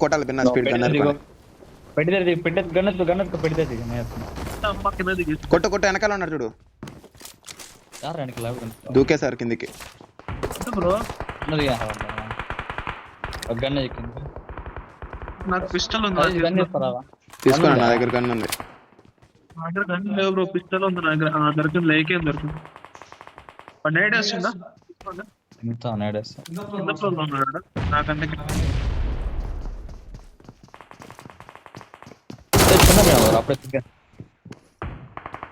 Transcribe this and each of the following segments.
కొట్టాలి బిన్నా speed gunner కొట్టు కొట్టు వెనకాల ఉన్నాడు చూడు దూకేసారు కిందికి నాకు పిస్టల్ ఉంది తీసుకోండి నా దగ్గర గన్ ఉంది నా దగ్గర గన్ లేవు బ్రో పిస్టల్ ఉంది నా దగ్గర దొరికింది లేకేం దొరికింది నైట్ వేస్తుందా కింద ఫ్లోర్ లో ఉన్నాడు నాకంటే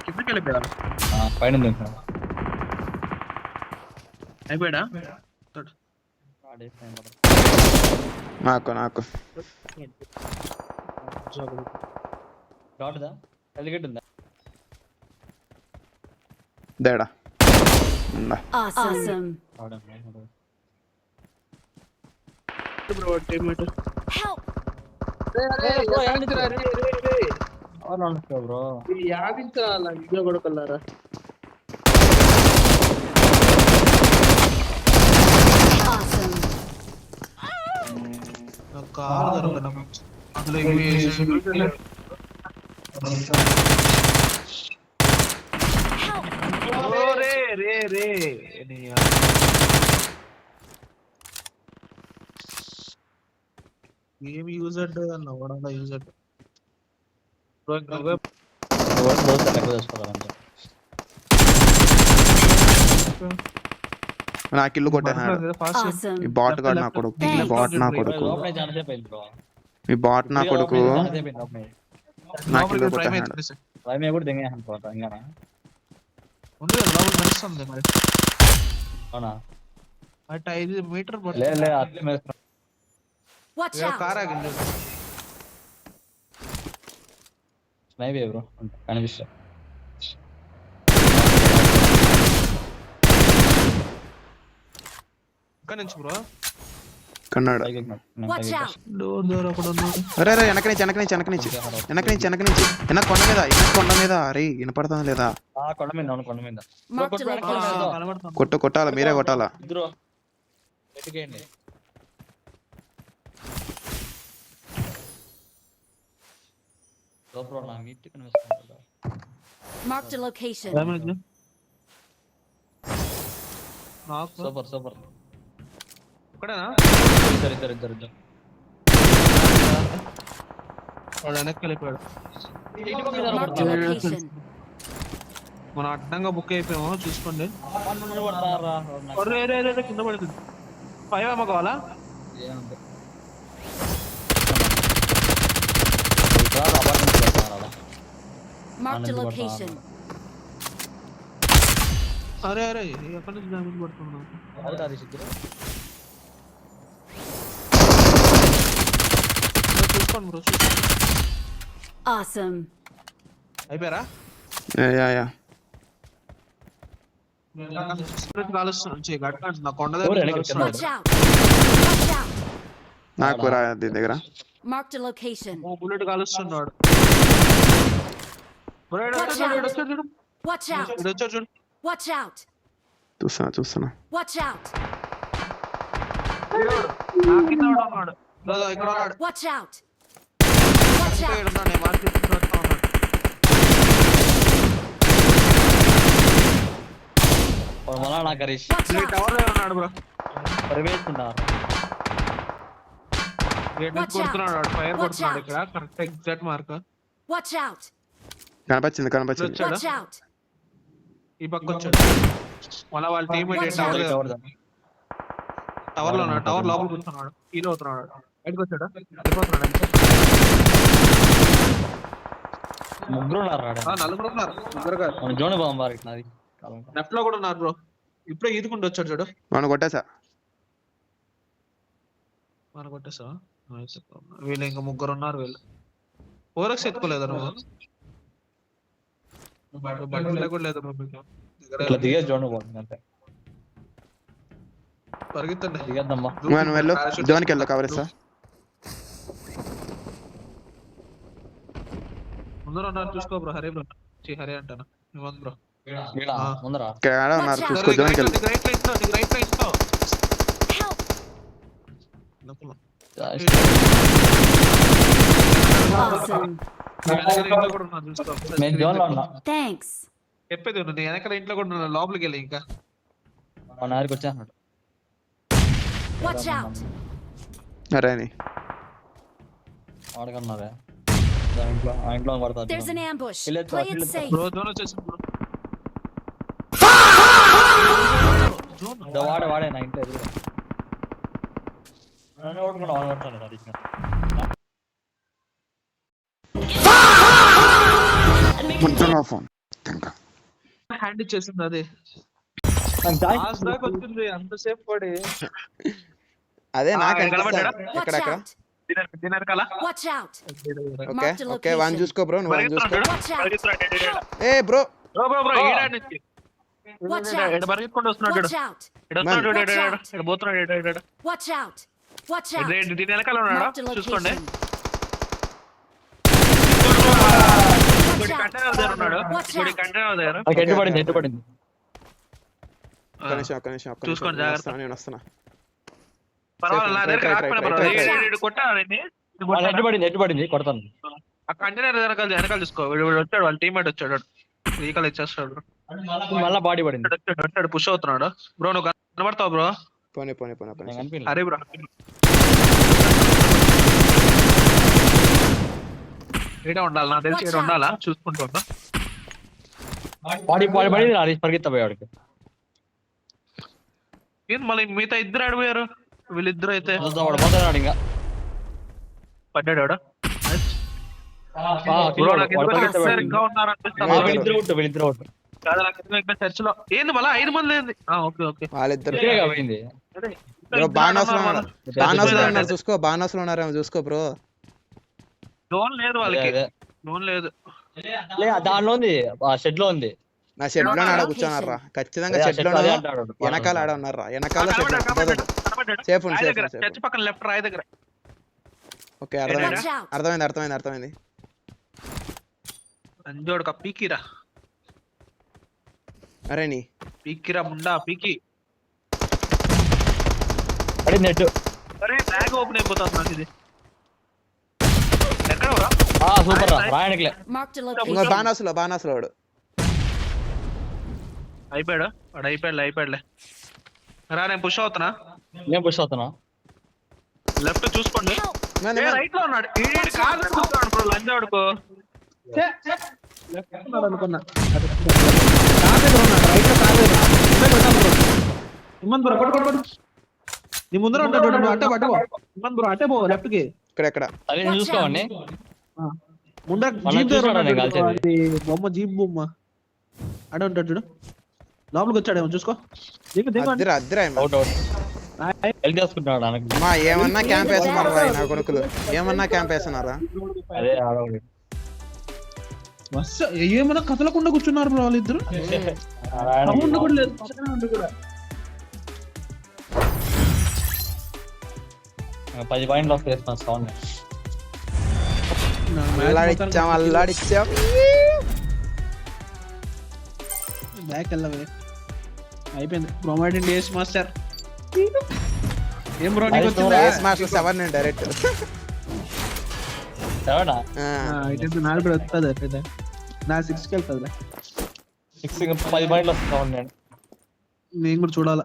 కిందకి వెళ్ళిపోయారు పైన అయిపోయాడా నాకు నాకు దేడా ఉందా Awesome. Bro teammate Help! Bro యాదించాల వీడియో కూడా కల్లారా Awesome. కార్ దొరకడం అందులో రే రే ఏం యూజర్ అన్న వడంగా యూజర్ నాకు ఇల్లు కొట్టేసాడు Awesome. ఈ బాట్ గాడు నా కొడుకు ఈ బాట్ నా కొడుకు ఈ బాట్ నా కొడుకు నాకు ఇల్లు కొట్టేసాడు ఉంది లోపల నడుస్తుంది మరి అవునా at 5 metre Watch car out! ఆగింది స్నైప్ బ్రో కనిపిస్తా ఇక్కడ నుంచి బ్రో కన్నాడు Watch out! డోర్ దూర ఒకడు ఉన్నాడు అరే అరే వెనక నుంచి వెనక కొండ మీద అరే వినపడుతుంది లేదా కొండ మీద Marked a location. కనబడుతుంది కొట్టు కొట్టాలా మీరే కొట్టాలా ఇద్దరు ఎటుకేయండి లోపల నా మీట్ కనిపిస్తుంది Marked a location. డ్యామేజ్ నాకు సూపర్ ఇక్కడేనా ఇద్దరు వాడు వెనక్కి వెళ్ళిపోయాడు Marked a location. మనం అడ్డంగా బుక్ అయిపోయాము చూసుకోండి రే రే రే కింద పడుతుంది 5 ఏమో కావాలా Marked a location. అరే అరే ఎక్కడి నుంచి డ్యామేజ్ పడుతున్నా చూసుకోండి బ్రో Awesome. అయిపోయారా యా కాలుస్తుంది నా కొండ దగ్గర Watch out! Watch out! నాకు రా దగ్గర Marked a location. బుల్లెట్ కాలుస్తున్నాడు Watch out! వచ్చాడు చూడు Watch out! చూస్తున్నా Watch out! నా కింద ఉన్నాడు ఇక్కడ ఉన్నాడు Watch out! Watch ఇక్కడ out! ఉన్నాడు నేను మార్క్ చేసుకుంటూ ఉన్నాడు మళ్ళా నాకు హరీష్ Watch out! టవర్ దగ్గర ఉన్నాడు బ్రో పరివేస్తున్నారు గేట్ నుంచి కొడుతున్నాడు ఫైర్ కొడుతున్నాడు ఇక్కడ correct exact mark Watch out! కనిపించింది Watch out! ఈ పక్క వచ్చాడు మళ్ళీ వాళ్ళ టీమ్ టవర్ లో ఉన్నాడు టవర్ లోపల కూర్చున్నాడు హీల్ అవుతున్నాడు బయటకు వచ్చాడు వెళ్ళిపోతున్నాడు ముగ్గురు ఉన్నారు నలుగురు ఉన్నారు ముగ్గురు కాదు మన జోన్ బాంబారు నాది లెఫ్ట్ లో కూడా ఉన్నారు బ్రో ఇప్పుడే ఈదుకుంటూ వచ్చాడు చూడు మనం కొట్టేసా మన కొట్టేసా వీళ్ళు ఇంకా ముగ్గురు ఉన్నారు వీళ్ళు ఓరక్స్ ఎత్తుకోలేదా నువ్వు బట్టలు కూడా లేదు ఇట్లా దిగే జోన్ బాగుంది అంతే పరిగెత్తండి దిగేద్దమ్మా నువ్వు వెళ్ళు జోన్కి వెళ్ళు కవర్ ఇస్తా ముందర ఉన్నారు చూసుకో బ్రో హరే బ్రో హరే అంటాను ఇవ్వండి బ్రో ముందరా ఇక్కడ ఉన్నారు చూసుకో జోన్కి వెళ్ళు రైట్ లైన్ లో Help! Awesome. ఇంట్లో కూడా ఉన్నాను చూసుకో. నేను జోన్ లో ఉన్నా. Thanks. చెప్పేది విను, నేను వెనకాల ఇంట్లో కూడా ఉన్నాను, లోపలికి వెళ్ళి ఇంకా మా నాయనకి వచ్చేస్తున్నాడు. Watch out. అరే అని వాడుకున్నారే ఆ ఇంట్లో పడతాడు. There's an ambush. Kill it, Play kill it it. safe. Bro zone వచ్చేసి బ్రో వాడే నా ఇంట్లో ఎదురు నన్ను ఓడుకున్నా వాళ్ళు కొట్టాను ఫోన్ హ్యాండ్ ఇచ్చేసింది అదే లాస్ట్ దాకా వచ్చింది అంతసేపు పడి. అదే నాకు కనబడ్డాడా? Watch ఎక్కడెక్కడ out. డిన్నర్ కలా Watch out. Okay Mark the okay one location. చూసుకో బ్రో నువ్వు వన్ చూసుకో Watch out. ఏ బ్రో బ్రో బ్రో బ్రో ఈడ నుంచి Watch out. ఎడ పరిగెత్తుకుంటూ వస్తున్నాడు. Watch out. ఎడ వస్తున్నాడు, Watch out. ఎడ పోతున్నాడు. Watch out. Watch out. దీని వెనకాల ఉన్నాడా Mark the చూసుకోండి. location. ఇంకోటి Watch out. కంటైనర్ దగ్గర ఉన్నాడు. Watch ఇంకోటి out. కంటైనర్ దగ్గర నాకు ఎట్టుపడింది ఒక్క నిమిషం చూసుకోండి, జాగ్రత్త. నేను వస్తున్నా పర్వాలేదు, నా దగ్గర రాకపోయినా పర్వాలేదు. కొట్టాడు ఎట్టుపడింది కొడతాను. ఆ కంటైనర్ వెనకాల చూసుకో. వీడు వచ్చాడు, వాళ్ళ టీమ్మేట్ వచ్చాడు, ఈకలు ఇచ్చేస్తాడు. మళ్ళా బాడీ పడింది. వచ్చాడు పుష్ అవుతున్నాడు. బ్రో నువ్వు కనబడతావు బ్రో. పోనీ పోనీ పోనీ ఒక్క నేను నిమిషం. కనిపించలేదు. అరే బ్రో ఈడ ఉండాలి, నాకు తెలిసి ఈడ ఉండాలా చూసుకుంటా. బాడీ పడింది అది పరిగెత్తపోయాడికి. ఏంది మళ్ళీ మిగతా ఇద్దరు ఆడిపోయారు? వీళ్ళిద్దరు అయితే వాడు పోతున్నాడు ఇంకా. పడ్డాడు ఆడ. ఆ, బ్రో వాడు నాకు ఎందుకో పరిగెత్తపోయాడు. ఒకసారి ఇంకా ఉన్నారనిపిస్తుంది. వీళ్ళిద్దరు అవుట్. కాదు, నాకు ఎందుకో ఇక్కడ చర్చ్ లో ఏంది మళ్ళీ 5 మంది ఏంది? ఓకే ఓకే వాళ్ళిద్దరు ఇక్కడే పోయింది. అదే, బ్రో బాణాసులు ఉన్నారు, బాణాసులు అదే. ఉన్నారు చూసుకో, బాణాసులు ఉన్నారేమో చూసుకో బ్రో. లోన్ లేదు వాళ్ళకి, అదే. లోన్ లేదు. దానిలో ఉంది, ఆ షెడ్ లో ఉంది. నా షెడ్ లో ఆడ కూర్చోన్నారా ఖచ్చితంగా, అదే, షెడ్ లో అదే అంటాడు. వెనకాల ఆడ ఉన్నారా, వెనకాల షెడ్ కనబడ్డాడు. సేఫ్ ఉంది రాయి సేఫ్ దగ్గర, ఉంది చర్చ్ పక్కన లెఫ్ట్ రాయి దగ్గర. ఓకే అర్థమైంది Watch out. అర్థమైంది అర్థమైంది అర్థమైంది. అంజోడు పీకిరా, అరే నీ పీకిరా ముండా పీకి. పడింది నెట్. అరే బ్యాగ్ ఓపెన్ అయిపోతుంది నాకు ఇది. ఎక్కడ రా? సూపర్ రా రాయనికిలే. Mark the ఇంకో location. బాణాసులు వాడు. అయిపోయాడు వాడు, అయిపోయాడులే. రా నేను పుష్ అవుతున్నా. నేను పుష్ అవుతున్నా. లెఫ్ట్ చూసుకోండి. మంది, ఏ, మంది. రైట్ లో ఉన్నాడు. ఈడు కాదు కూర్చోడు బ్రో, లంజాడుకో. లెఫ్ట్ ఉన్నాడు అనుకున్నా. ఇమ్మన్ బ్రో కొట్టు. నీ ముందర ఉంటాడు చూడు, అట్టే పట్టుకో. ఇమ్మన్ బ్రో అట్టే పో లెఫ్ట్ కి. ఇక్కడెక్కడ అదే నేను చూసుకోవండి. ముందర మనం జీప్ దగ్గర చూసాడా ఉంటాడు నేను చూడు, కాల్చేది? అది బొమ్మ, జీప్ బొమ్మ అడే ఉంటాడు చూడు. లోపలికి వచ్చాడేమో చూసుకో. అద్దిరా అవుట్ హెల్ప్ చేసుకుంటున్నాడు నాకు. మా ఏమన్నా క్యాంప్ వేస్తున్నారా నా కొడుకులు, ఏమన్నా క్యాంప్ వేస్తున్నారా? అదే ఆడవాడు. ఏమన్నా కదలకుండా కూర్చున్నారు బ్రో వాళ్ళిద్దరు. సౌండ్ కూడా లేదు, సౌండ్ కూడా. 10 పాయింట్లు వస్తాయి సౌండ్. అల్లాడిచ్చాం బ్యాక్ వెళ్ళవే. అయిపోయింది ప్రొమైడింగ్ డేస్ మాస్టర్. ఏం బ్రో నీకు వచ్చిందా? మాస్టర్ 7 నేను డైరెక్ట్ ఎవడా అయితే నాకు కూడా వస్తుంది. అయితే నా 6కి వెళ్తుంది. 10 పాయింట్లు వస్తుంది సౌండ్. నేను కూడా చూడాలా.